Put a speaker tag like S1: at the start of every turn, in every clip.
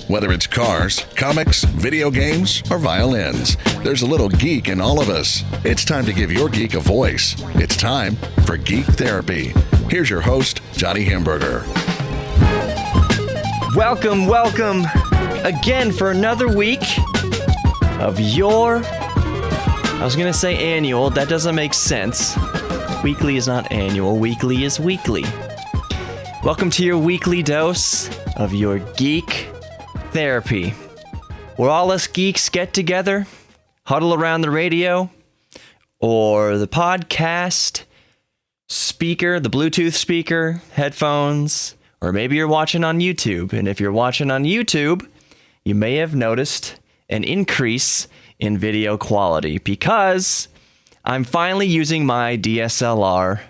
S1: Whether it's cars, comics, video games, or violins, there's a little geek in all of us. It's time to give your geek a voice. It's time for Geek Therapy. Here's your host, Johnny Hamburger.
S2: Welcome again for another week of your, I was going to say annual, that doesn't make sense. Weekly is not annual, weekly is weekly. Welcome to your weekly dose of your Geek Therapy, where all us geeks get together, huddle around the radio, or the podcast, speaker, the Bluetooth speaker, headphones, or maybe you're watching on YouTube. And if you're watching on YouTube, you may have noticed an increase in video quality because I'm finally using my DSLR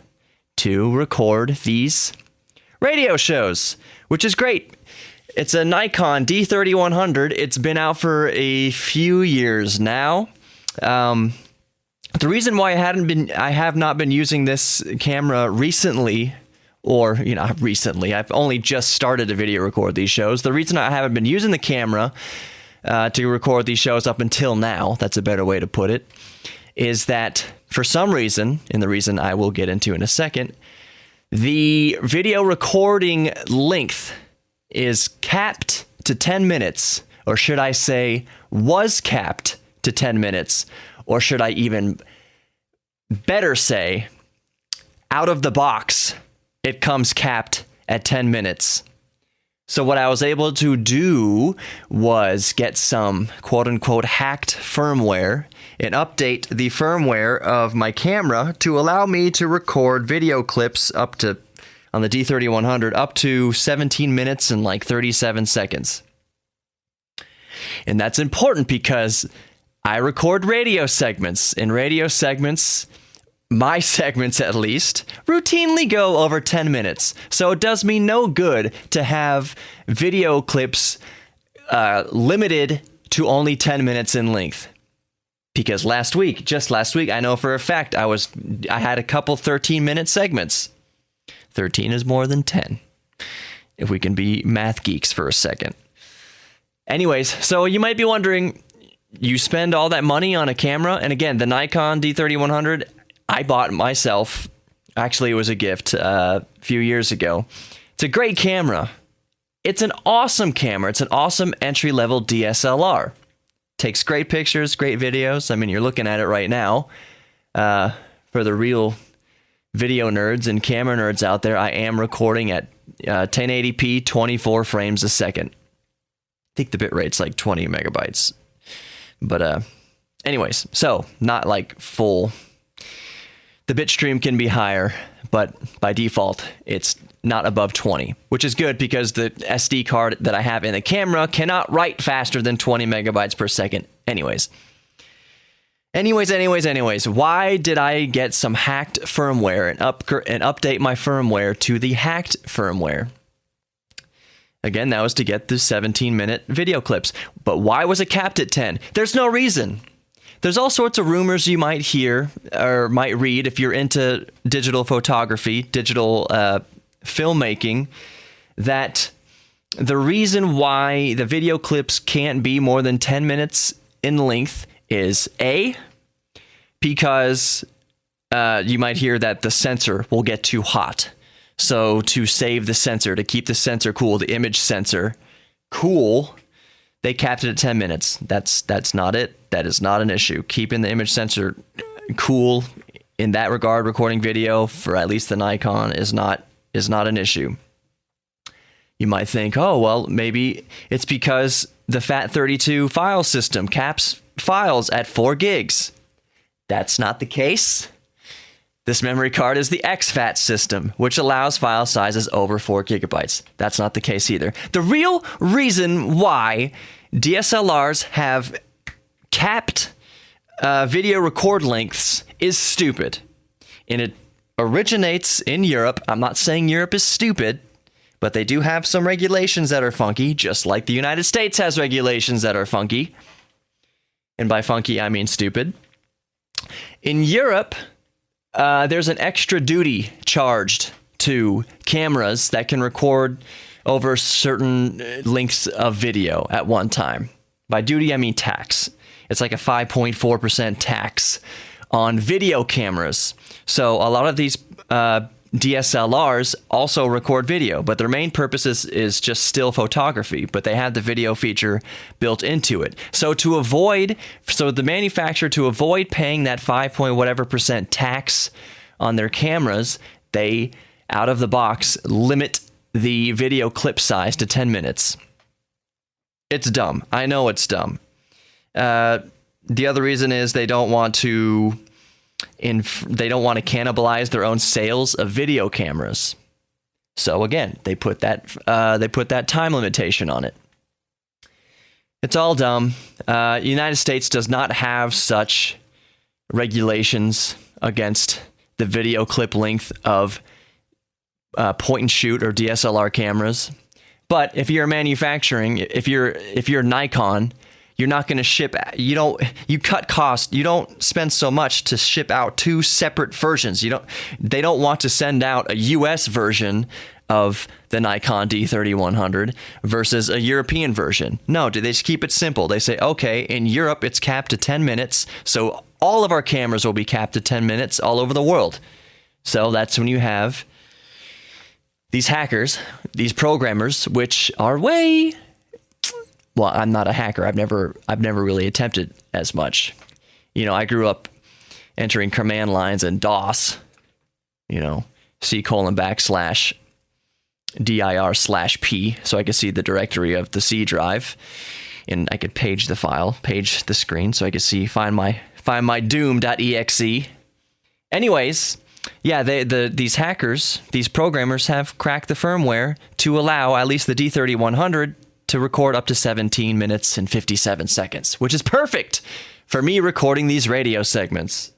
S2: to record these radio shows, which is great. It's a Nikon D3100. It's been out for a few years now. The reason why I have not been using this camera recently, or recently, I've only just started to video record these shows. The reason I haven't been using the camera to record these shows up until now, that's a better way to put it, is that for some reason, and the reason I will get into in a second, the video recording length is capped to 10 minutes, or should I say was capped to 10 minutes, or should I even better say, out of the box, it comes capped at 10 minutes. So what I was able to do was get some quote-unquote hacked firmware and update the firmware of my camera to allow me to record video clips up to, on the D3100, up to 17 minutes and like 37 seconds. And that's important because I record radio segments, and radio segments, my segments at least, routinely go over 10 minutes. So it does me no good to have video clips limited to only 10 minutes in length. Because just last week, I know for a fact I had a couple 13-minute segments. 13 is more than 10, if we can be math geeks for a second. Anyways, so you might be wondering, you spend all that money on a camera, and again, the Nikon D3100, I bought myself. Actually, it was a gift a few years ago. It's a great camera. It's an awesome camera. It's an awesome entry-level DSLR. Takes great pictures, great videos. I mean, you're looking at it right now. For the real video nerds and camera nerds out there, I am recording at 1080p, 24 frames a second. I think the bitrate's like 20 megabytes. But anyways, so not like full. The bit stream can be higher, but by default, it's not above 20, which is good because the SD card that I have in the camera cannot write faster than 20 megabytes per second. Anyways, why did I get some hacked firmware and update my firmware to the hacked firmware? Again, that was to get the 17-minute video clips. But why was it capped at 10? There's no reason. There's all sorts of rumors you might hear or might read if you're into digital photography, digital filmmaking, that the reason why the video clips can't be more than 10 minutes in length is A, because you might hear that the sensor will get too hot. So to save the sensor, to keep the sensor cool, the image sensor cool, they capped it at 10 minutes. That's not it. That is not an issue. Keeping the image sensor cool in that regard, recording video for at least the Nikon is not an issue. You might think, oh, well, maybe it's because the FAT32 file system caps files at 4 gigs. That's not the case. This memory card is the exFAT system, which allows file sizes over 4 gigabytes. That's not the case either. The real reason why DSLRs have capped video record lengths is stupid. And it originates in Europe. I'm not saying Europe is stupid, but they do have some regulations that are funky, just like the United States has regulations that are funky. And by funky, I mean stupid. In Europe, there's an extra duty charged to cameras that can record over certain lengths of video at one time. By duty, I mean tax. It's like a 5.4% tax on video cameras. So a lot of these DSLRs also record video, but their main purpose is just still photography, but they have the video feature built into it. So the manufacturer, to avoid paying that 5 point whatever percent tax on their cameras, they, out of the box, limit the video clip size to 10 minutes. It's dumb. I know it's dumb. The other reason is they don't want to cannibalize their own sales of video cameras. So again, they put that time limitation on it. It's all dumb. United States does not have such regulations against the video clip length of point and shoot or DSLR cameras. But if you're manufacturing, if you're Nikon, you're not going to ship. You cut costs. You don't spend so much to ship out two separate versions. They don't want to send out a US version of the Nikon D3100 versus a European version. No, they just keep it simple. They say, okay, in Europe it's capped to 10 minutes, so all of our cameras will be capped to 10 minutes all over the world. So that's when you have these hackers, these programmers, which are well, I'm not a hacker. I've never really attempted as much. I grew up entering command lines in DOS, C:\dir/P, so I could see the directory of the C drive, and I could page the screen, so I could find my doom.exe. Anyways, yeah, these hackers, these programmers have cracked the firmware to allow at least the D3100 to record up to 17 minutes and 57 seconds, which is perfect for me recording these radio segments.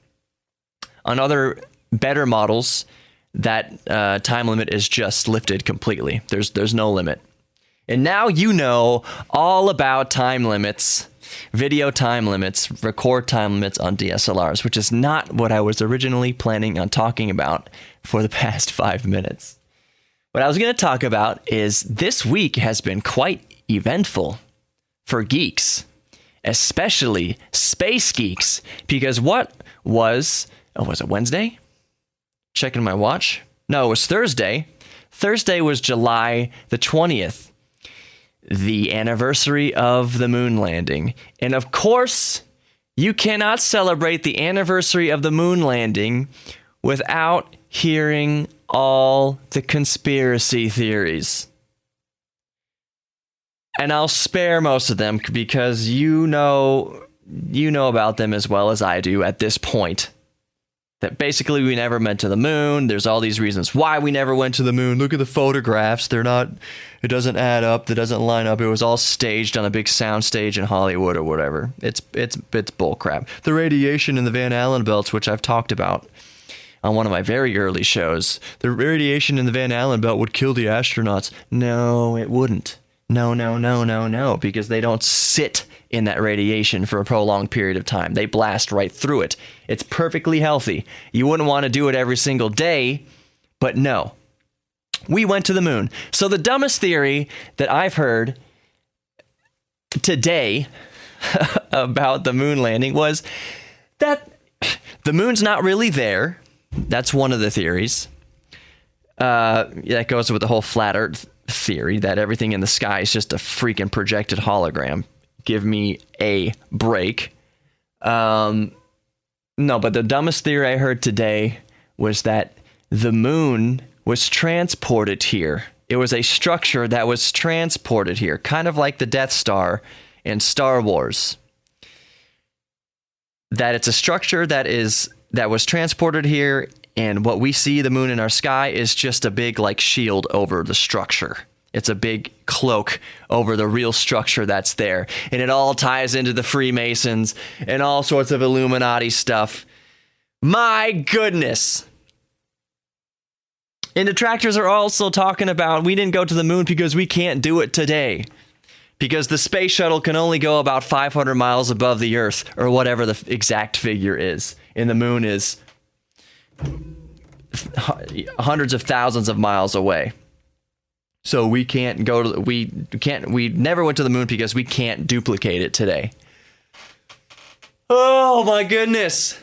S2: On other better models, that time limit is just lifted completely. There's no limit. And now you know all about time limits, video time limits, record time limits on DSLRs, which is not what I was originally planning on talking about for the past 5 minutes. What I was going to talk about is this week has been quite eventful for geeks, especially space geeks, because was it Wednesday? Checking my watch. No, it was Thursday. Thursday was July the 20th, the anniversary of the moon landing. And of course, you cannot celebrate the anniversary of the moon landing without hearing all the conspiracy theories. And I'll spare most of them because you know about them as well as I do at this point. That basically we never went to the moon. There's all these reasons why we never went to the moon. Look at the photographs. It doesn't add up. It doesn't line up. It was all staged on a big sound stage in Hollywood or whatever. It's bullcrap. The radiation in the Van Allen belts, which I've talked about on one of my very early shows. The radiation in the Van Allen belt would kill the astronauts. No, it wouldn't. No, because they don't sit in that radiation for a prolonged period of time. They blast right through it. It's perfectly healthy. You wouldn't want to do it every single day, but no. We went to the moon. So the dumbest theory that I've heard today about the moon landing was that the moon's not really there. That's one of the theories. That goes with the whole flat Earth theory that everything in the sky is just a freaking projected hologram. Give me a break. No, but the dumbest theory I heard today was that the moon was transported here. It was a structure that was transported here, kind of like the Death Star in Star Wars. That it's a structure that was transported here, and what we see, the moon in our sky, is just a big shield over the structure. It's a big cloak over the real structure that's there. And it all ties into the Freemasons and all sorts of Illuminati stuff. My goodness. And detractors are also talking about we didn't go to the moon because we can't do it today. Because the space shuttle can only go about 500 miles above the Earth, or whatever the exact figure is. And the moon is hundreds of thousands of miles away. So we can't we never went to the moon because we can't duplicate it today. Oh my goodness.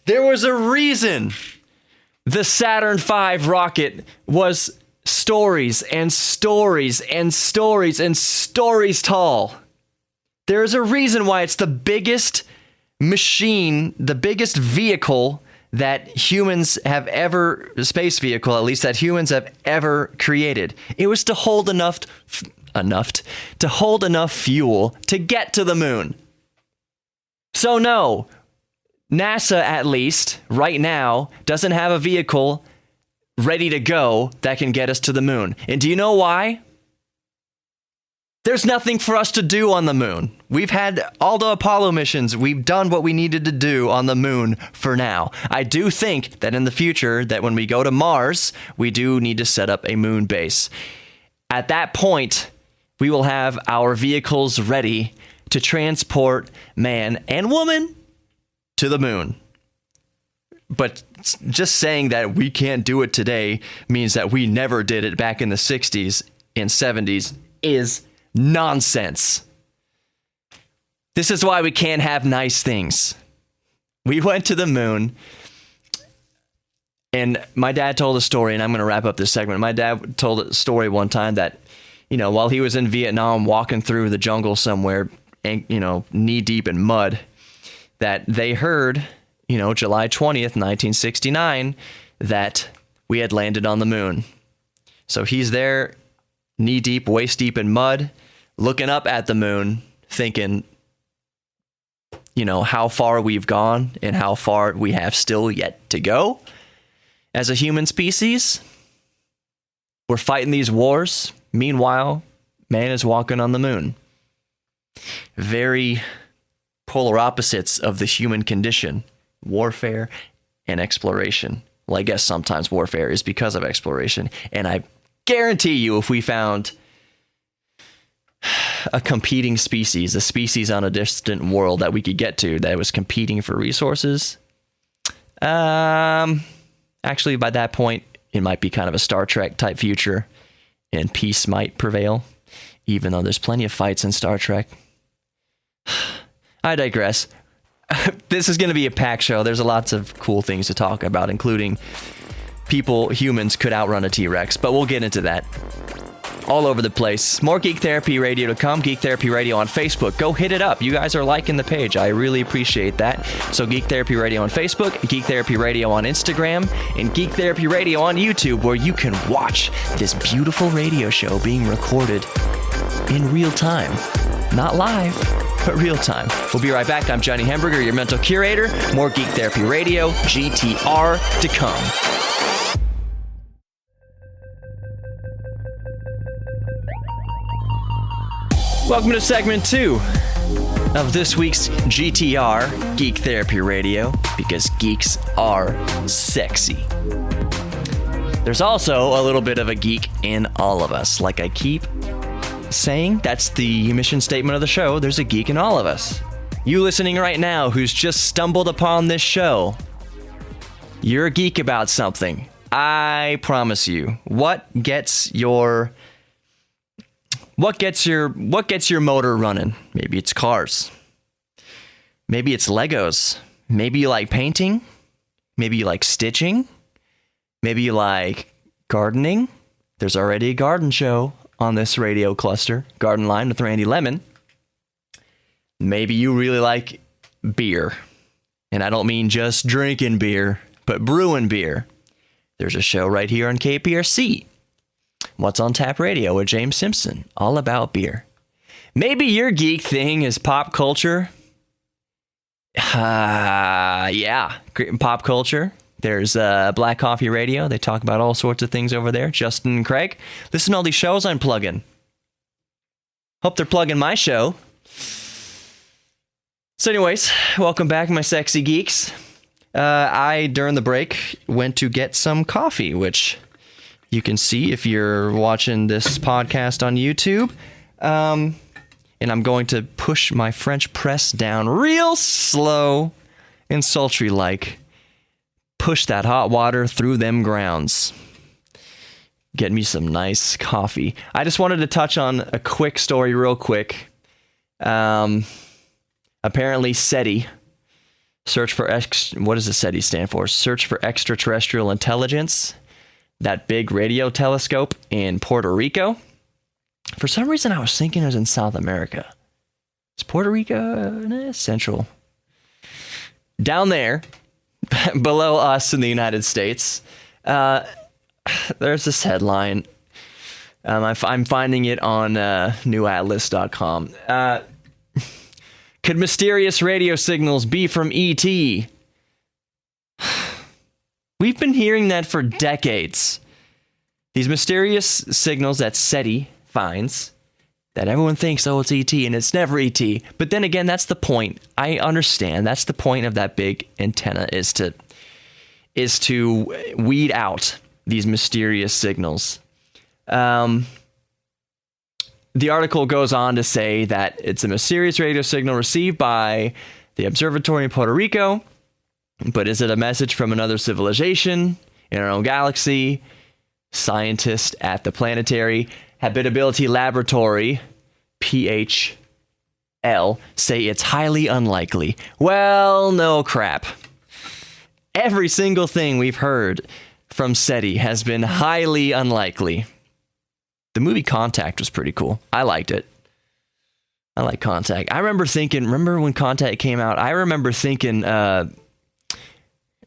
S2: There was a reason the Saturn V rocket was stories and stories and stories and stories tall. There's a reason why it's the biggest machine, the biggest vehicle that humans have ever, space vehicle at least, that humans have ever created. It was to hold enough fuel to get to the moon. So no, NASA at least right now doesn't have a vehicle ready to go that can get us to the moon. And do you know why? There's nothing for us to do on the moon. We've had all the Apollo missions. We've done what we needed to do on the moon for now. I do think that in the future, that when we go to Mars, we do need to set up a moon base. At that point, we will have our vehicles ready to transport man and woman to the moon. But just saying that we can't do it today means that we never did it back in the 60s and 70s is nonsense. This is why we can't have nice things. We went to the moon, and my dad told a story, and I'm going to wrap up this segment. My dad told a story one time that, while he was in Vietnam walking through the jungle somewhere, knee deep in mud, that they heard, July 20th, 1969, that we had landed on the moon. So he's there, knee deep, waist deep in mud, looking up at the moon, thinking, how far we've gone and how far we have still yet to go as a human species. We're fighting these wars. Meanwhile, man is walking on the moon. Very polar opposites of the human condition, warfare and exploration. Well, I guess sometimes warfare is because of exploration. And I guarantee you, if we found a competing species, a species on a distant world that we could get to that was competing for resources, actually by that point, it might be kind of a Star Trek type future and peace might prevail, even though there's plenty of fights in Star Trek. I digress. This is going to be a packed show. There's lots of cool things to talk about, including humans could outrun a T-Rex, but we'll get into that. All over the place. More Geek Therapy Radio to come. Geek Therapy Radio on Facebook. Go hit it up. You guys are liking the page. I really appreciate that. So Geek Therapy Radio on Facebook, Geek Therapy Radio on Instagram, and Geek Therapy Radio on YouTube, where you can watch this beautiful radio show being recorded in real time. Not live, but real time. We'll be right back. I'm Johnny Hamburger, your mental curator. More Geek Therapy Radio, GTR to come. Welcome to segment 2 of this week's GTR, Geek Therapy Radio, because geeks are sexy. There's also a little bit of a geek in all of us. Like I keep saying, that's the mission statement of the show. There's a geek in all of us. You listening right now who's just stumbled upon this show, you're a geek about something. I promise you. What gets your motor running? Maybe it's cars. Maybe it's Legos. Maybe you like painting. Maybe you like stitching. Maybe you like gardening. There's already a garden show on this radio cluster, Garden Line with Randy Lemon. Maybe you really like beer. And I don't mean just drinking beer, but brewing beer. There's a show right here on KPRC. What's on Tap Radio with James Simpson, all about beer. Maybe your geek thing is pop culture. Yeah, pop culture. There's Black Coffee Radio. They talk about all sorts of things over there. Justin and Craig. Listen to all these shows I'm plugging. Hope they're plugging my show. So anyways, welcome back, my sexy geeks. I, during the break, went to get some coffee, which you can see if you're watching this podcast on YouTube. And I'm going to push my French press down real slow and sultry-like. Push that hot water through them grounds. Get me some nice coffee. I just wanted to touch on a quick story real quick. Apparently SETI, what does the SETI stand for? Search for Extraterrestrial Intelligence, that big radio telescope in Puerto Rico. For some reason, I was thinking it was in South America. Is Puerto Rico central? Down there, below us in the United States, there's this headline. I'm finding it on newatlas.com. Could mysterious radio signals be from ET? We've been hearing that for decades. These mysterious signals that SETI finds, that everyone thinks, oh, it's ET, and it's never ET. But then again, that's the point. I understand. That's the point of that big antenna, is to weed out these mysterious signals. The article goes on to say that it's a mysterious radio signal received by the observatory in Puerto Rico. But is it a message from another civilization in our own galaxy? Scientists at the Planetary Habitability Laboratory, PHL, say it's highly unlikely. Well, no crap. Every single thing we've heard from SETI has been highly unlikely. The movie Contact was pretty cool. I liked it. I like Contact. Remember when Contact came out? I remember thinking, I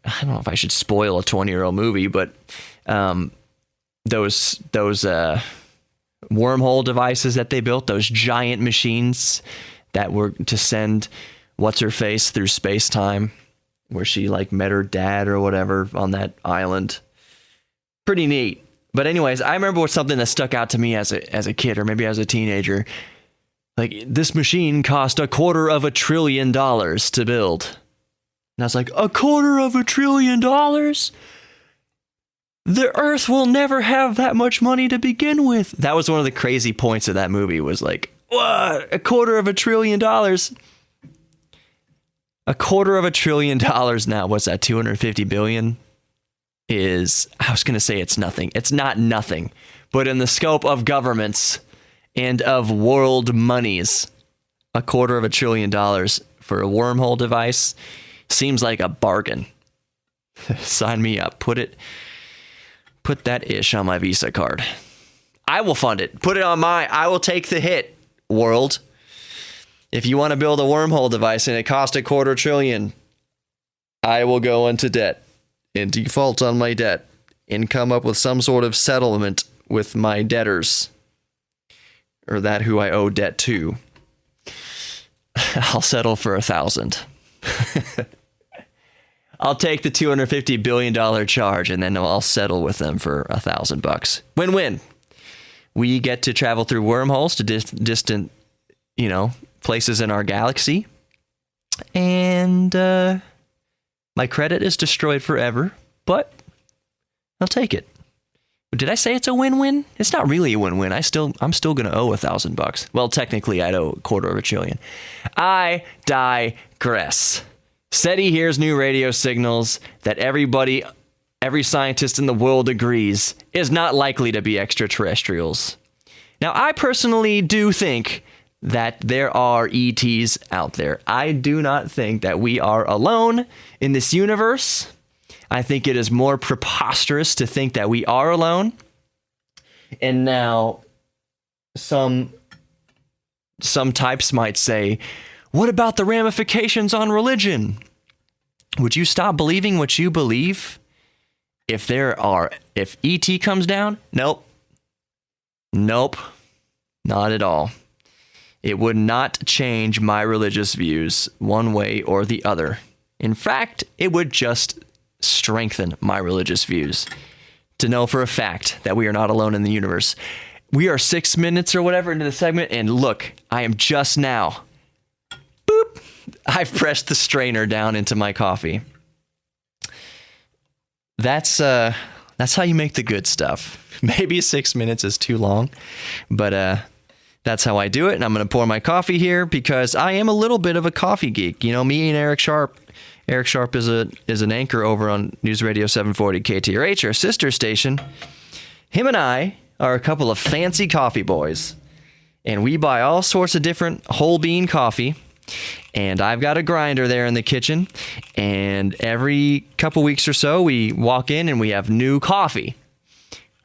S2: don't know if I should spoil a 20-year-old movie, but those wormhole devices that they built, those giant machines that were to send what's-her-face through space-time, where she met her dad or whatever on that island. Pretty neat. But anyways, I remember something that stuck out to me as a kid, or maybe as a teenager. This machine cost $250 billion to build. And I was like, $250 billion? The Earth will never have that much money to begin with. That was one of the crazy points of that movie, was what? $250 billion? $250 billion now. What's that, 250 billion? I was going to say it's nothing. It's not nothing. But in the scope of governments and of world monies, $250 billion for a wormhole device seems like a bargain. Sign me up. Put that ish on my Visa card. I will fund it. Put it on I will take the hit, world. If you want to build a wormhole device and it costs $250 billion, I will go into debt and default on my debt and come up with some sort of settlement with my debtors, or that who I owe debt to. I'll settle for $1,000. I'll take the $250 billion charge, and then I'll settle with them for $1,000. Win-win. We get to travel through wormholes to distant, places in our galaxy, and my credit is destroyed forever, but I'll take it. Did I say it's a win-win? It's not really a win-win. I'm still going to owe $1,000. Well, technically, I'd owe $250 billion. I digress. SETI hears new radio signals that every scientist in the world agrees is not likely to be extraterrestrials. Now, I personally do think that there are ETs out there. I do not think that we are alone in this universe. I think it is more preposterous to think that we are alone. And now, some types might say, what about the ramifications on religion? Would you stop believing what you believe if ET comes down? Nope, not at all. It would not change my religious views one way or the other. In fact, it would just strengthen my religious views to know for a fact that we are not alone in the universe. We are 6 minutes or whatever into the segment, and look, I am just now, boop, I've pressed the strainer down into my coffee. That's how you make the good stuff. Maybe 6 minutes is too long, but that's how I do it. And I'm going to pour my coffee here because I am a little bit of a coffee geek. Me and Eric Sharp. Eric Sharp is an anchor over on News Radio 740 KTRH, our sister station. Him and I are a couple of fancy coffee boys, and we buy all sorts of different whole bean coffee. And I've got a grinder there in the kitchen, and every couple weeks or so, we walk in and we have new coffee.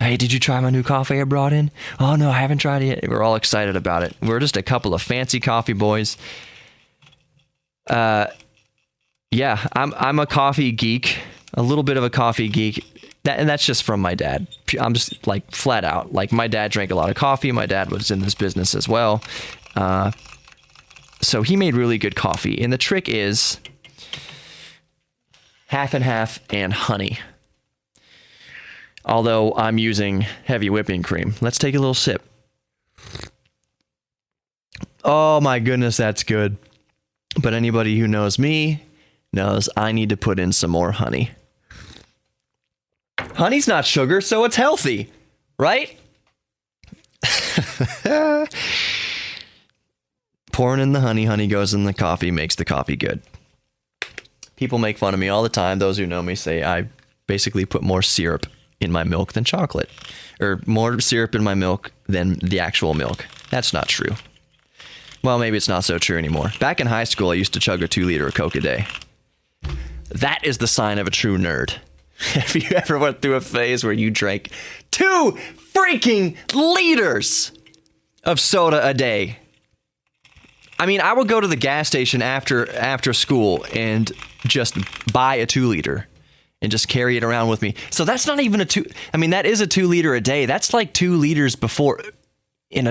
S2: Hey, did you try my new coffee I brought in? Oh, no, I haven't tried it yet. We're all excited about it. We're just a couple of fancy coffee boys. Yeah, I'm a coffee geek, a little bit of a coffee geek. And that's just from my dad. I'm just like flat out. Like my dad drank a lot of coffee. My dad was in this business as well. So he made really good coffee. And the trick is half and half and honey. Although I'm using heavy whipping cream. Let's take a little sip. Oh my goodness, that's good. But anybody who knows me knows I need to put in some more honey. Honey's not sugar, so it's healthy, right? Pouring in the honey goes in the coffee, makes the coffee good. People make fun of me all the time. Those who know me say I basically put more syrup in my milk than chocolate, or more syrup in my milk than the actual milk. That's not true. Well, maybe it's not so true anymore. Back in high school, I used to chug a 2-liter of Coke a day. That is the sign of a true nerd. If you ever went through a phase where you drank 2 freaking liters of soda a day. I mean, I would go to the gas station after school and just buy a 2-liter and just carry it around with me. So that's not even that is a 2-liter a day. That's like 2 liters before,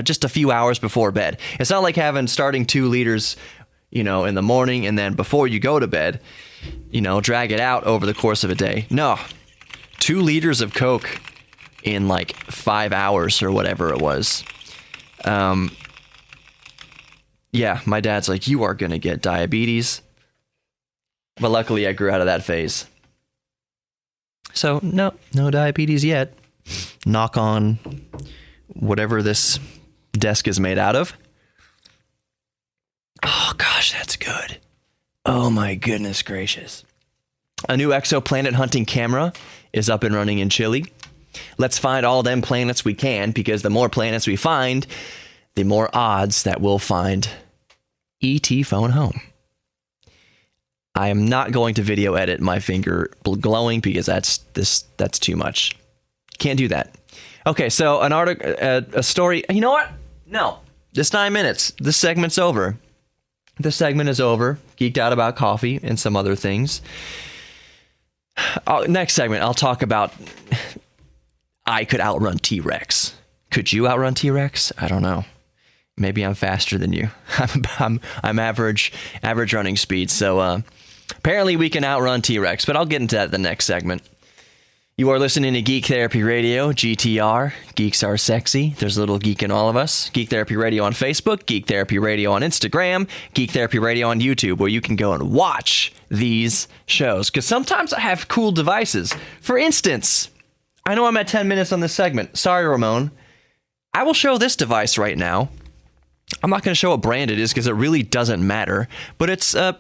S2: just a few hours before bed. It's not like starting 2 liters, in the morning and then before you go to bed, drag it out over the course of a day. No, 2 liters of Coke in like 5 hours or whatever it was. Yeah, my dad's like, you are going to get diabetes. But luckily I grew out of that phase. So no diabetes yet. Knock on whatever this desk is made out of. Oh gosh, that's good. Oh my goodness gracious. A new exoplanet hunting camera is up and running in Chile. Let's find all them planets we can, because the more planets we find, the more odds that we'll find ET phone home. I am not going to video edit my finger glowing because that's too much. Can't do that. Okay, so an article, a story. You know what? No, just 9 minutes. This segment's over. This segment is over. Geeked out about coffee and some other things. Next segment, I'll talk about I could outrun T-Rex. Could you outrun T-Rex? I don't know. Maybe I'm faster than you. I'm average running speed. So apparently we can outrun T-Rex, but I'll get into that in the next segment. You are listening to Geek Therapy Radio, GTR. Geeks are sexy. There's a little geek in all of us. Geek Therapy Radio on Facebook, Geek Therapy Radio on Instagram, Geek Therapy Radio on YouTube, where you can go and watch these shows. Because sometimes I have cool devices. For instance, I know I'm at 10 minutes on this segment. Sorry, Ramon. I will show this device right now. I'm not going to show what brand it is because it really doesn't matter. But it's a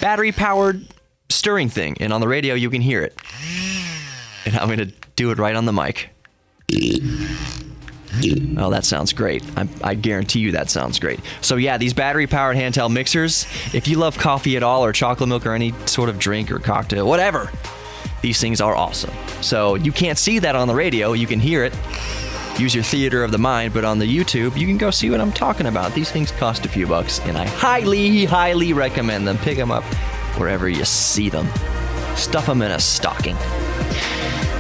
S2: battery-powered stirring thing. And on the radio, you can hear it. And I'm going to do it right on the mic. Oh, that sounds great. I guarantee you that sounds great. So yeah, these battery-powered handheld mixers, if you love coffee at all or chocolate milk or any sort of drink or cocktail, whatever, these things are awesome. So you can't see that on the radio. You can hear it. Use your theater of the mind, but on the YouTube, you can go see what I'm talking about. These things cost a few bucks, and I highly, highly recommend them. Pick them up wherever you see them. Stuff them in a stocking.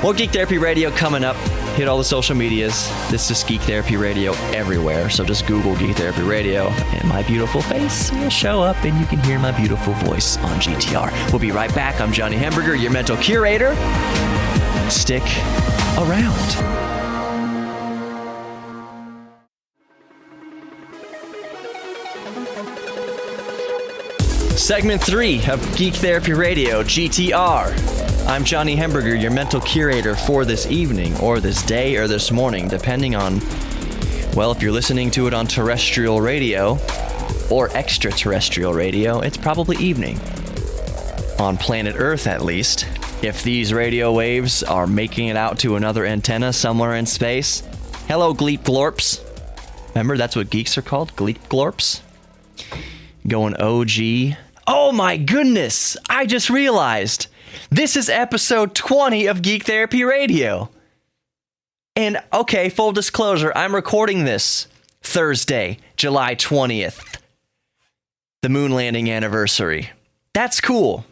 S2: More Geek Therapy Radio coming up. Hit all the social medias. This is Geek Therapy Radio everywhere. So just Google Geek Therapy Radio and my beautiful face will show up and you can hear my beautiful voice on GTR. We'll be right back. I'm Johnny Hamburger, your mental curator. Stick around. Segment 3 of Geek Therapy Radio, GTR. I'm Johnny Hamburger, your mental curator for this evening, or this day, or this morning, depending on, well, if you're listening to it on terrestrial radio, or extraterrestrial radio, it's probably evening. On planet Earth, at least. if these radio waves are making it out to another antenna somewhere in space, hello, Gleep Glorps. Remember, that's what geeks are called, Gleep Glorps. Going OG. Oh my goodness! I just realized this is episode 20 of Geek Therapy Radio. And okay, full disclosure, I'm recording this Thursday, July 20th. The moon landing anniversary. That's cool.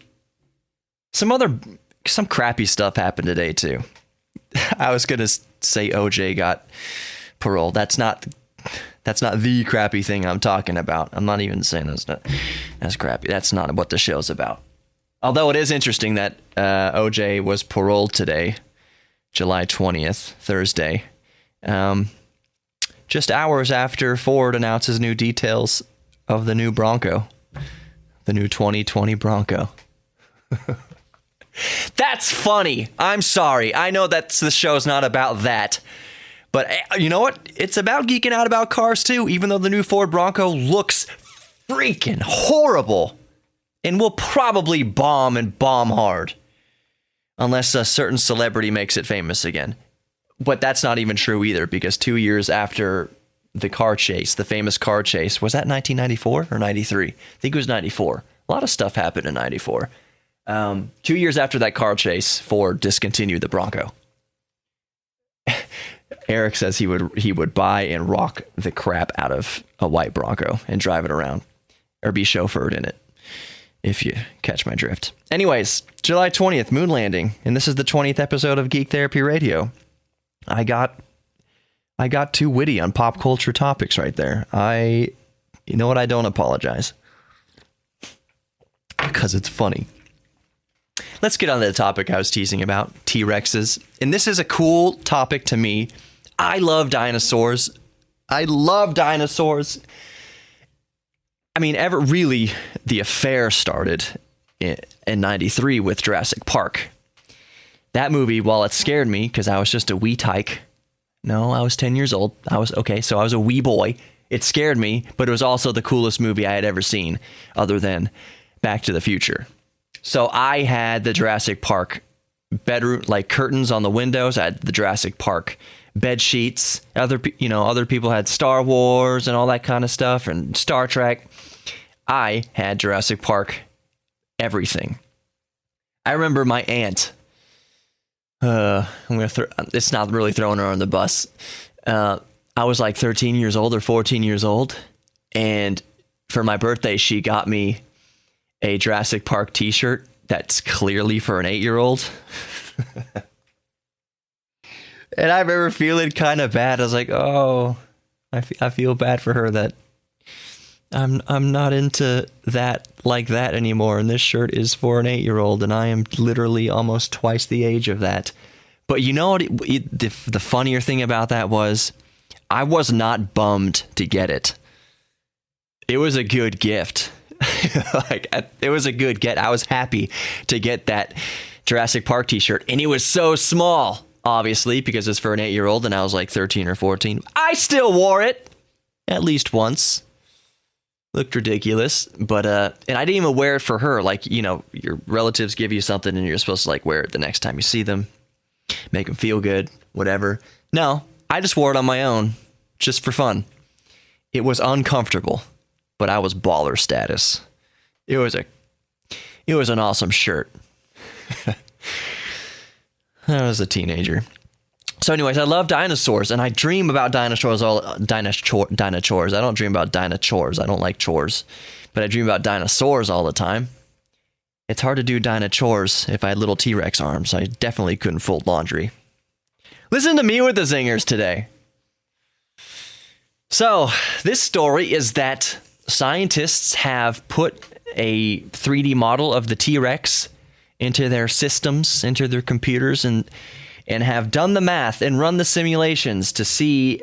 S2: Some crappy stuff happened today too. I was gonna say OJ got parole. That's not the crappy thing I'm talking about. I'm not even saying that's crappy. That's not what the show's about. Although it is interesting that OJ was paroled today, July 20th, Thursday, just hours after Ford announces new details of the new Bronco, the new 2020 Bronco. That's funny. I'm sorry. I know that the show's not about that. But you know what? It's about geeking out about cars too, even though the new Ford Bronco looks freaking horrible and will probably bomb and bomb hard unless a certain celebrity makes it famous again. But that's not even true either, because 2 years after the car chase, the famous car chase, was that 1994 or 93? I think it was 94. A lot of stuff happened in 94. 2 years after that car chase, Ford discontinued the Bronco. Eric says he would buy and rock the crap out of a white Bronco and drive it around, or be chauffeured in it, if you catch my drift. Anyways, July 20th, moon landing, and this is the 20th episode of Geek Therapy Radio. I got too witty on pop culture topics right there. You know what? I don't apologize, because it's funny. Let's get on to the topic I was teasing about, T-Rexes. And this is a cool topic to me. I love dinosaurs. I mean, really, the affair started in 93 with Jurassic Park. That movie, while it scared me because I was just a wee tyke. No, I was 10 years old. I was a wee boy. It scared me, but it was also the coolest movie I had ever seen, other than Back to the Future. So I had the Jurassic Park bedroom, like curtains on the windows. I had the Jurassic Park bed sheets. Other people had Star Wars and all that kind of stuff, and Star Trek. I had Jurassic Park everything. I remember my aunt. It's not really throwing her on the bus. I was like 13 years old or 14 years old, and for my birthday, she got me a Jurassic Park t-shirt that's clearly for an 8-year-old. And I remember feeling kind of bad. I was like, oh, I feel bad for her that I'm not into that like that anymore. And this shirt is for an 8-year-old, and I am literally almost twice the age of that. But you know what? The funnier thing about that was I was not bummed to get it. It was a good gift. It was a good get. I was happy to get that Jurassic Park t-shirt, and it was so small, obviously, because it's for an 8-year-old, and I was like 13 or 14. I still wore it at least once. Looked ridiculous, but and I didn't even wear it for her. Like, you know, your relatives give you something, and you're supposed to like wear it the next time you see them, make them feel good, whatever. No, I just wore it on my own, just for fun. It was uncomfortable, but I was baller status. It was an awesome shirt. I was a teenager. So anyways, I love dinosaurs, and I dream about dinosaurs. Dinosaurs. I don't dream about dinosaurs. I don't like chores, but I dream about dinosaurs all the time. It's hard to do dinosaurs if I had little T-Rex arms. I definitely couldn't fold laundry. Listen to me with the zingers today. So this story is that scientists have put a 3D model of the T-Rex into their systems, into their computers, and have done the math and run the simulations to see.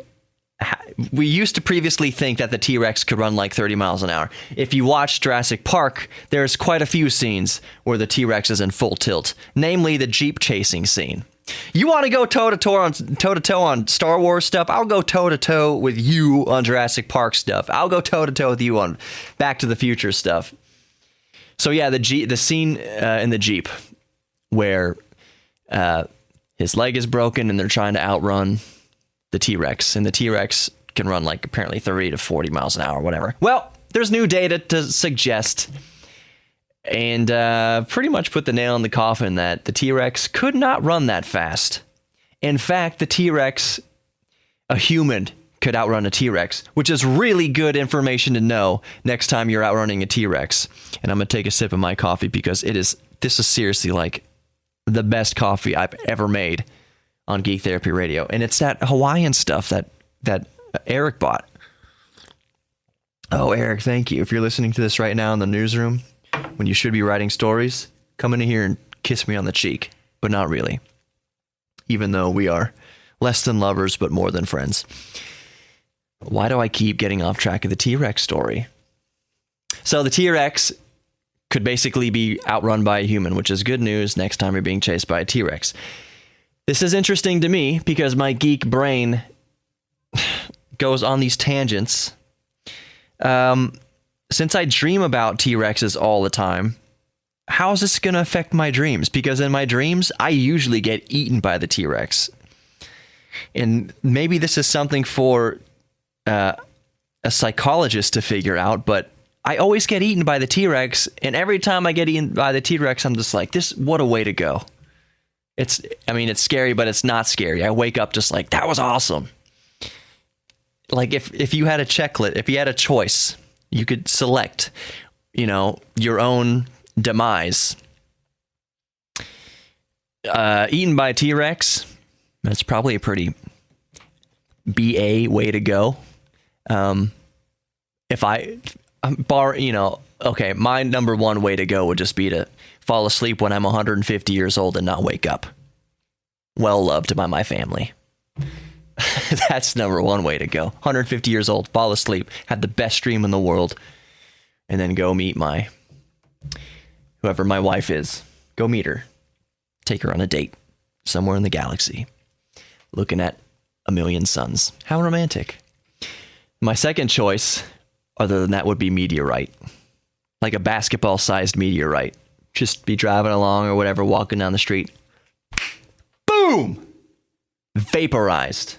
S2: We used to previously think that the T-Rex could run like 30 miles an hour. If you watch Jurassic Park, there's quite a few scenes where the T-Rex is in full tilt, namely the Jeep chasing scene. You want to go toe-to-toe on Star Wars stuff? I'll go toe-to-toe with you on Jurassic Park stuff. I'll go toe-to-toe with you on Back to the Future stuff. So yeah, the scene in the Jeep where his leg is broken and they're trying to outrun the T-Rex. And the T-Rex can run like apparently 30 to 40 miles an hour, whatever. Well, there's new data to suggest and pretty much put the nail in the coffin that the T-Rex could not run that fast. In fact, the T-Rex, a human, could outrun a T-Rex, which is really good information to know next time you're outrunning a T-Rex. And I'm going to take a sip of my coffee because this is seriously like the best coffee I've ever made on Geek Therapy Radio. And it's that Hawaiian stuff that Eric bought. Oh, Eric, thank you. If you're listening to this right now in the newsroom, when you should be writing stories, come in here and kiss me on the cheek. But not really. Even though we are less than lovers, but more than friends. Why do I keep getting off track of the T-Rex story? So the T-Rex could basically be outrun by a human, which is good news next time you're being chased by a T-Rex. This is interesting to me because my geek brain goes on these tangents. Since I dream about T-Rexes all the time, how is this going to affect my dreams? Because in my dreams, I usually get eaten by the T-Rex. And maybe this is something for a psychologist to figure out, but I always get eaten by the T-Rex, and every time I get eaten by the T-Rex, I'm just like, what a way to go. It's scary, but it's not scary. I wake up just like, that was awesome. Like if you had a checklist, if you had a choice, you could select, your own demise. Eaten by a T-Rex, that's probably a pretty BA way to go. My number one way to go would just be to fall asleep when I'm 150 years old and not wake up. Well loved by my family. That's number one way to go. 150 years old, fall asleep, have the best dream in the world, and then go meet whoever my wife is. Go meet her. Take her on a date somewhere in the galaxy, looking at a million suns. How romantic. My second choice, other than that, would be meteorite. Like a basketball-sized meteorite. Just be driving along or whatever, walking down the street. Boom! Vaporized.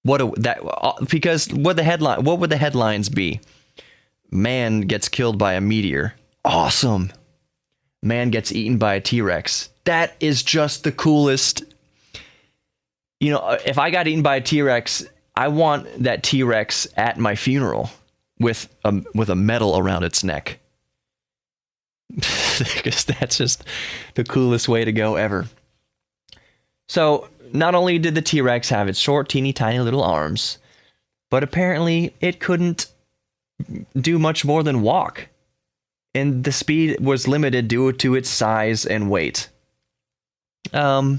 S2: What would the headlines be? Man gets killed by a meteor. Awesome. Man gets eaten by a T-Rex. That is just the coolest. If I got eaten by a T-Rex, I want that T-Rex at my funeral with a medal around its neck. Because that's just the coolest way to go ever. So, not only did the T-Rex have its short, teeny, tiny little arms, but apparently it couldn't do much more than walk. And the speed was limited due to its size and weight. Yeah.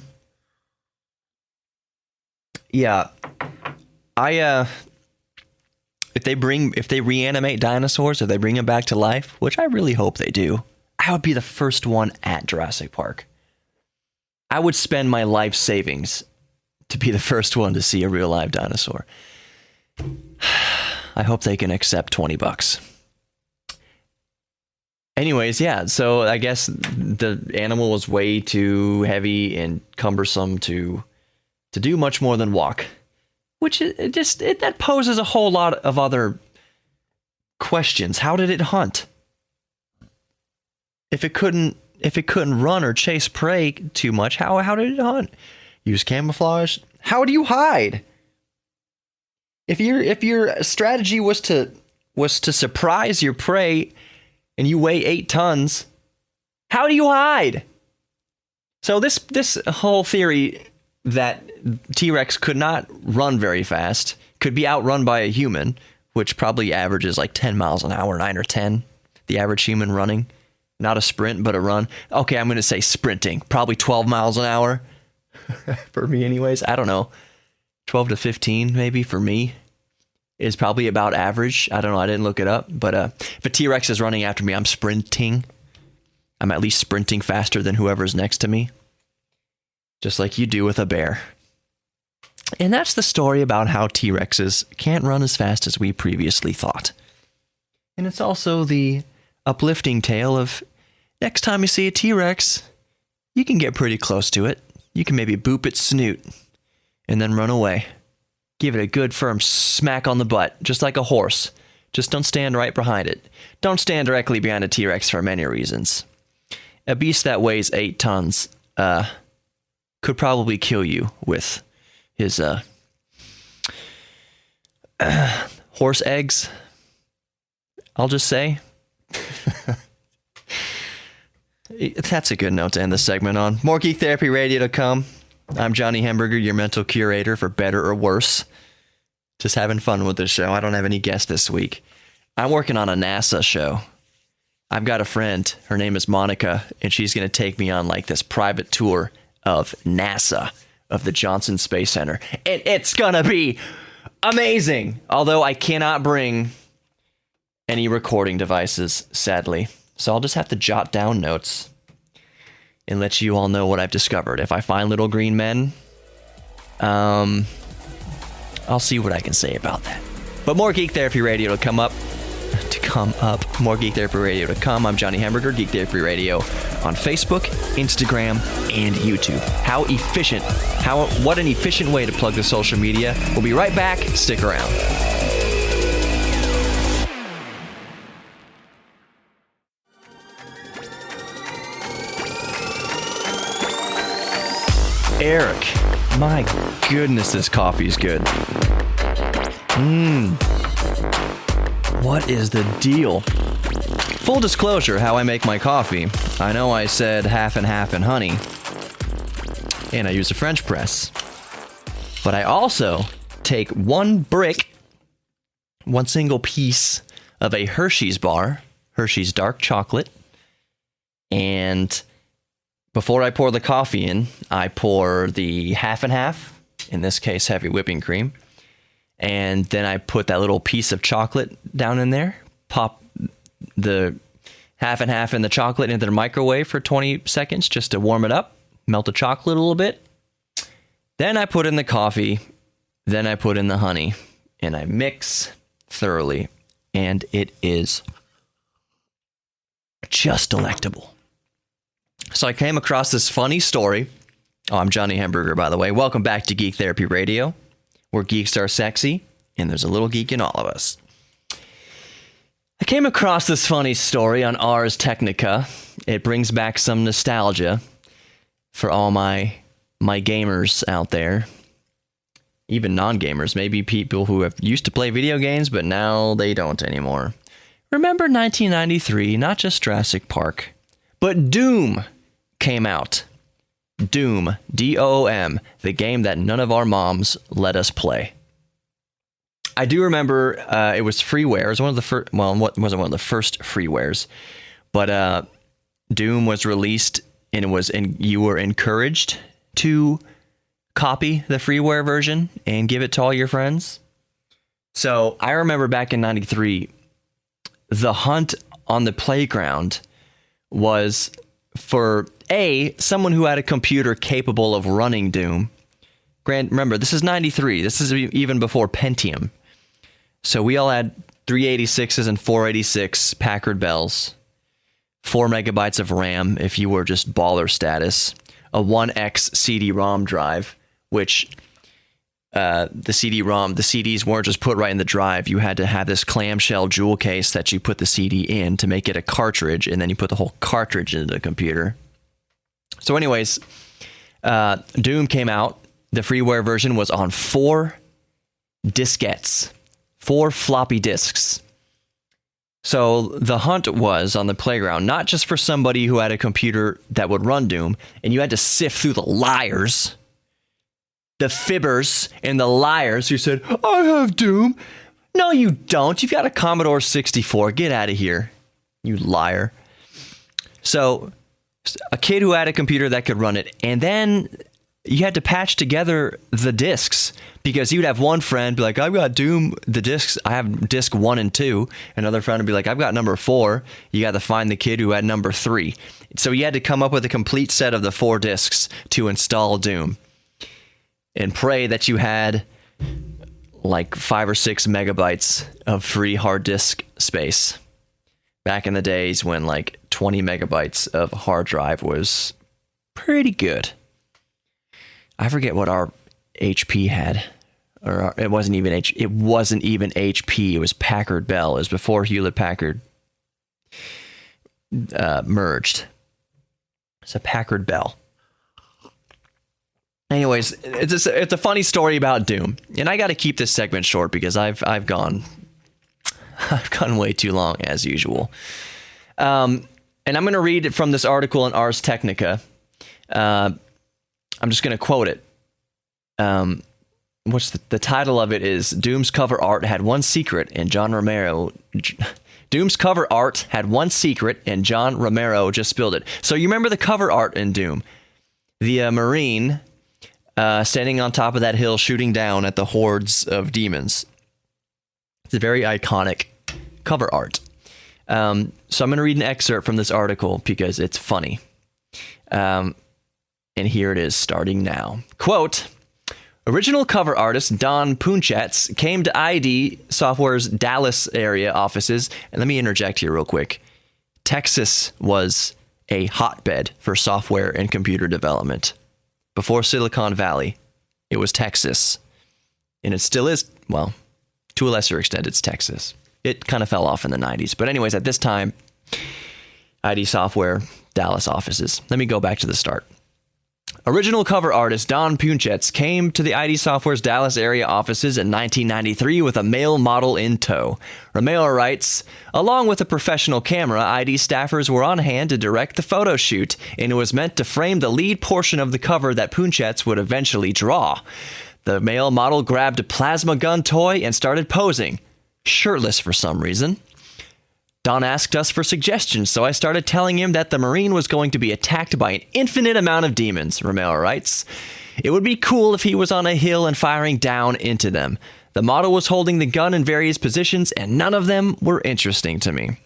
S2: If they reanimate dinosaurs, if they bring them back to life, which I really hope they do, I would be the first one at Jurassic Park. I would spend my life savings to be the first one to see a real live dinosaur. I hope they can accept $20. Anyways, yeah, so I guess the animal was way too heavy and cumbersome to do much more than walk, which that poses a whole lot of other questions. How did it hunt? If it couldn't run or chase prey too much, how did it hunt? Use camouflage? How do you hide? If your strategy was to surprise your prey and you weigh 8 tons, how do you hide? So this whole theory that T-Rex could not run very fast, could be outrun by a human, which probably averages like 10 miles an hour, 9 or 10, the average human running. Not a sprint, but a run. Okay, I'm going to say sprinting. Probably 12 miles an hour. For me anyways. I don't know. 12 to 15 maybe for me is probably about average. I don't know. I didn't look it up. But if a T-Rex is running after me, I'm sprinting. I'm at least sprinting faster than whoever's next to me. Just like you do with a bear. And that's the story about how T-Rexes can't run as fast as we previously thought. And it's also the uplifting tale of next time you see a T-Rex, you can get pretty close to it. You can maybe boop its snoot and then run away. Give it a good firm smack on the butt, just like a horse. Just don't stand right behind it. Don't stand directly behind a T-Rex for many reasons. A beast that weighs 8 tons could probably kill you with his horse eggs. I'll just say. That's a good note to end the segment on. More Geek Therapy Radio to come. I'm Johnny Hamburger, your mental curator for better or worse. Just having fun with this show. I don't have any guests this week. I'm working on a NASA show. I've got a friend. Her name is Monica, and she's going to take me on like this private tour of NASA, of the Johnson Space Center. And it's going to be amazing. Although I cannot bring any recording devices, sadly. So I'll just have to jot down notes and let you all know what I've discovered. If I find little green men, I'll see what I can say about that. But more Geek Therapy Radio to come up. More Geek Therapy Radio to come. I'm Johnny Hamburger, Geek Therapy Radio on Facebook, Instagram, and YouTube. What an efficient way to plug the social media. We'll be right back. Stick around. Eric, my goodness, this coffee's good. What is the deal? Full disclosure, how I make my coffee. I know I said half and half in honey, and I use a French press. But I also take one single piece of a Hershey's bar, Hershey's dark chocolate, and before I pour the coffee in, I pour the half and half, in this case heavy whipping cream, and then I put that little piece of chocolate down in there, pop the half and half in the chocolate into the microwave for 20 seconds just to warm it up, melt the chocolate a little bit. Then I put in the coffee, then I put in the honey, and I mix thoroughly, and it is just delectable. So I came across this funny story. Oh, I'm Johnny Hamburger, by the way. Welcome back to Geek Therapy Radio, where geeks are sexy, and there's a little geek in all of us. I came across this funny story on Ars Technica. It brings back some nostalgia for all my gamers out there. Even non-gamers, maybe people who have used to play video games, but now they don't anymore. Remember 1993, not just Jurassic Park, but Doom came out. Doom, D-O-O-M, the game that none of our moms let us play. I do remember it was freeware. It was one of the first, well, it wasn't one of the first freewares, but Doom was released, and you were encouraged to copy the freeware version and give it to all your friends. So I remember back in 93, the hunt on the playground was for someone who had a computer capable of running Doom. Remember, this is 93. This is even before Pentium. So we all had 386s and 486 Packard Bells, 4 megabytes of RAM if you were just baller status, a 1X CD-ROM drive, which the CDs weren't just put right in the drive. You had to have this clamshell jewel case that you put the CD in to make it a cartridge, and then you put the whole cartridge into the computer. So anyways, Doom came out. The freeware version was on 4 diskettes, 4 floppy disks. So the hunt was on the playground, not just for somebody who had a computer that would run Doom, and you had to sift through the liars, the fibbers, and the liars who said, I have Doom. No, you don't. You've got a Commodore 64. Get out of here, you liar. So a kid who had a computer that could run it, and then you had to patch together the discs, because you would have one friend be like, I've got Doom, the discs, I have disc 1 and 2. Another friend would be like, I've got number 4. You got to find the kid who had number 3. So you had to come up with a complete set of the 4 discs to install Doom, and pray that you had like 5 or 6 megabytes of free hard disk space. Back in the days when like 20 megabytes of hard drive was pretty good. I forget what our HP had. It wasn't even HP. It was Packard Bell. It was before Hewlett Packard merged. It's a Packard Bell. Anyways, it's a funny story about Doom, and I got to keep this segment short because I've gone way too long as usual. And I'm going to read it from this article in Ars Technica. I'm just going to quote it. What's the title of it is Doom's cover art had one secret, and John Romero just spilled it. So you remember the cover art in Doom, the Marine standing on top of that hill shooting down at the hordes of demons. It's a very iconic cover art. So I'm going to read an excerpt from this article because it's funny. And here it is starting now. Quote, original cover artist Don Punchatz came to ID Software's Dallas area offices. And let me interject here real quick. Texas was a hotbed for software and computer development. Before Silicon Valley, it was Texas. And it still is, well, to a lesser extent, it's Texas. It kind of fell off in the 90s. But anyways, at this time, ID Software, Dallas offices. Let me go back to the start. Original cover artist Don Punchatz came to the ID Software's Dallas area offices in 1993 with a male model in tow. Romero writes, along with a professional camera, ID staffers were on hand to direct the photo shoot, and it was meant to frame the lead portion of the cover that Punchatz would eventually draw. The male model grabbed a plasma gun toy and started posing, shirtless for some reason. Don asked us for suggestions, so I started telling him that the Marine was going to be attacked by an infinite amount of demons, Romero writes. It would be cool if he was on a hill and firing down into them. The model was holding the gun in various positions, and none of them were interesting to me.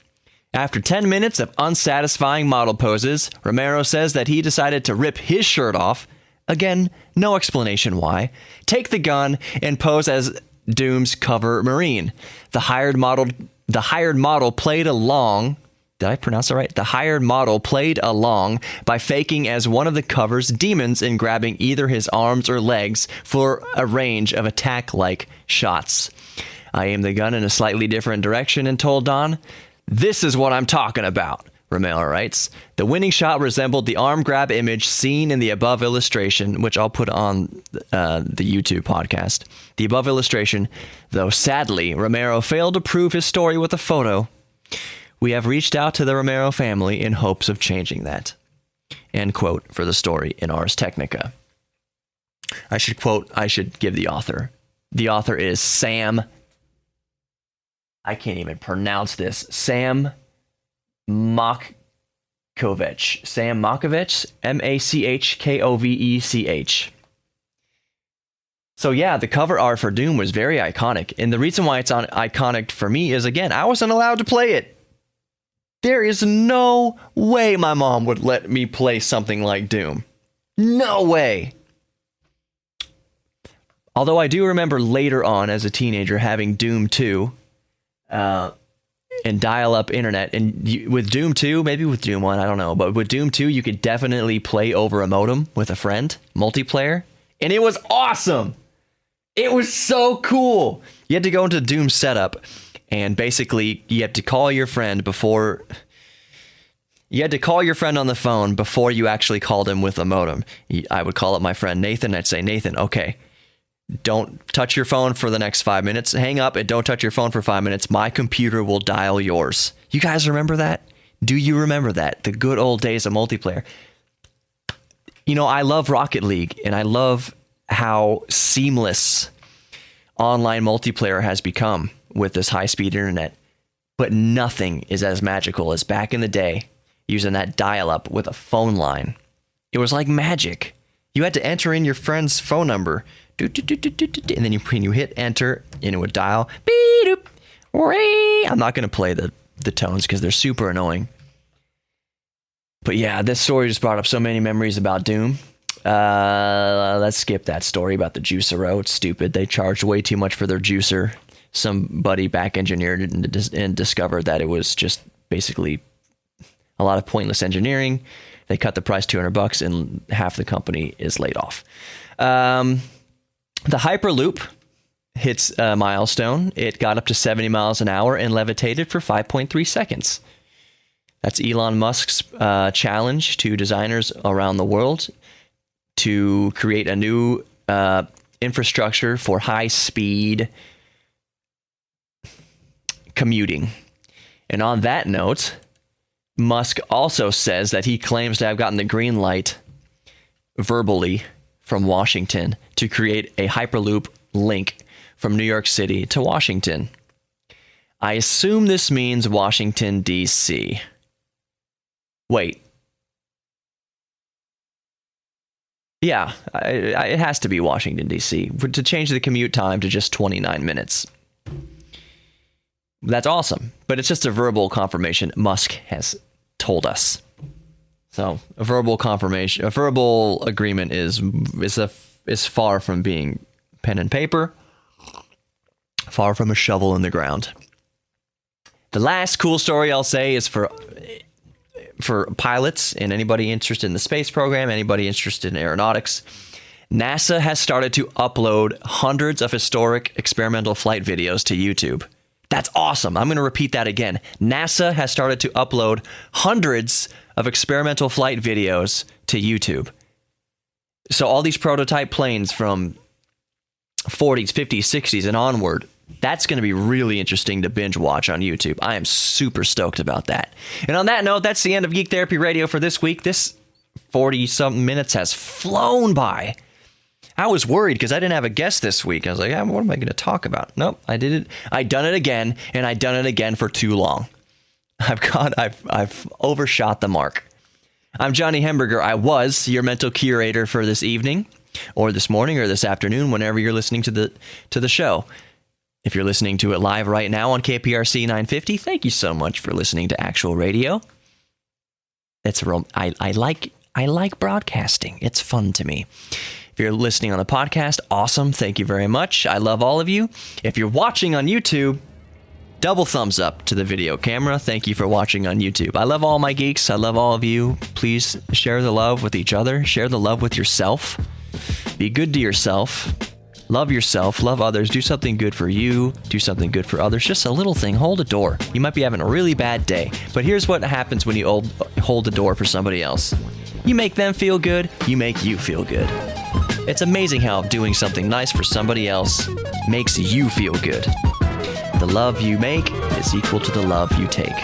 S2: After 10 minutes of unsatisfying model poses, Romero says that he decided to rip his shirt off. Again, no explanation why. Take the gun and pose as Doom's cover Marine. The hired model played along. Did I pronounce it right? The hired model played along by faking as one of the cover's demons and grabbing either his arms or legs for a range of attack-like shots. I aimed the gun in a slightly different direction and told Don, "This is what I'm talking about," Romero writes. The winning shot resembled the arm grab image seen in the above illustration, which I'll put on the YouTube podcast. The above illustration, though sadly, Romero failed to prove his story with a photo. We have reached out to the Romero family in hopes of changing that. End quote for the story in Ars Technica. I should give the author. The author is Sam. I can't even pronounce this. Sam Machkovech. Sam Machkovech, Machkovech. So yeah, the cover art for Doom was very iconic. And the reason why it's iconic for me is, again, I wasn't allowed to play it. There is no way my mom would let me play something like Doom. No way. Although I do remember later on as a teenager having Doom 2 and dial-up internet. And with Doom 2, maybe with Doom 1, I don't know. But with Doom 2, you could definitely play over a modem with a friend, multiplayer. And it was awesome. It was so cool. You had to go into Doom setup, and basically you had to call your friend before... You had to call your friend on the phone before you actually called him with a modem. I would call up my friend Nathan. I'd say, Nathan, okay, don't touch your phone for the next 5 minutes. Hang up and don't touch your phone for 5 minutes. My computer will dial yours. You guys remember that? Do you remember that? The good old days of multiplayer. You know, I love Rocket League, and I love how seamless online multiplayer has become with this high-speed internet. But nothing is as magical as back in the day using that dial-up with a phone line. It was like magic. You had to enter in your friend's phone number, and then when you hit enter, and it would dial. I'm not going to play the tones because they're super annoying. But yeah, this story just brought up so many memories about Doom. Let's skip that story about the juicer. It's stupid. They charged way too much for their juicer. Somebody back engineered it and discovered that it was just basically a lot of pointless engineering. They cut the price $200 and half the company is laid off. The Hyperloop hits a milestone. It got up to 70 miles an hour and levitated for 5.3 seconds. That's Elon Musk's challenge to designers around the world to create a new infrastructure for high-speed commuting. And on that note, Musk also says that he claims to have gotten the green light verbally from Washington to create a Hyperloop link from New York City to Washington. I assume this means Washington, D.C. Wait. Yeah, it has to be Washington, D.C. to change the commute time to just 29 minutes. That's awesome, but it's just a verbal confirmation Musk has told us. So a verbal confirmation, a verbal agreement is far from being pen and paper, far from a shovel in the ground. The last cool story I'll say is for pilots and anybody interested in the space program, anybody interested in aeronautics. NASA has started to upload hundreds of historic experimental flight videos to YouTube. That's awesome. I'm going to repeat that again. NASA has started to upload hundreds of experimental flight videos to YouTube. So all these prototype planes from 40s, 50s, 60s, and onward, that's going to be really interesting to binge watch on YouTube. I am super stoked about that. And on that note, that's the end of Geek Therapy Radio for this week. This 40-something minutes has flown by. I was worried because I didn't have a guest this week. I was like, what am I going to talk about? Nope, I did it. I done it again, and I done it again for too long. I've overshot the mark. I'm Johnny Hemberger. I was your mental curator for this evening, or this morning, or this afternoon, whenever you're listening to the show. If you're listening to it live right now on KPRC 950, thank you so much for listening to actual radio. I like broadcasting. It's fun to me. If you're listening on the podcast, awesome. Thank you very much. I love all of you. If you're watching on YouTube, double thumbs up to the video camera. Thank you for watching on YouTube. I love all my geeks. I love all of you. Please share the love with each other. Share the love with yourself. Be good to yourself. Love yourself. Love others. Do something good for you. Do something good for others. Just a little thing. Hold a door. You might be having a really bad day, but here's what happens when you hold the door for somebody else. You make them feel good. You make you feel good. It's amazing how doing something nice for somebody else makes you feel good. The love you make is equal to the love you take.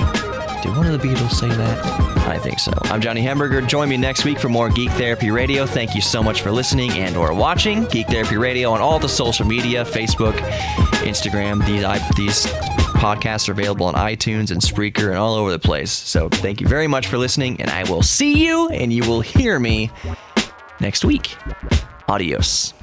S2: Did one of the Beatles say that? I think so. I'm Johnny Hemberger. Join me next week for more Geek Therapy Radio. Thank you so much for listening and or watching Geek Therapy Radio on all the social media, Facebook, Instagram. These podcasts are available on iTunes and Spreaker and all over the place. So thank you very much for listening, and I will see you and you will hear me next week. Adios.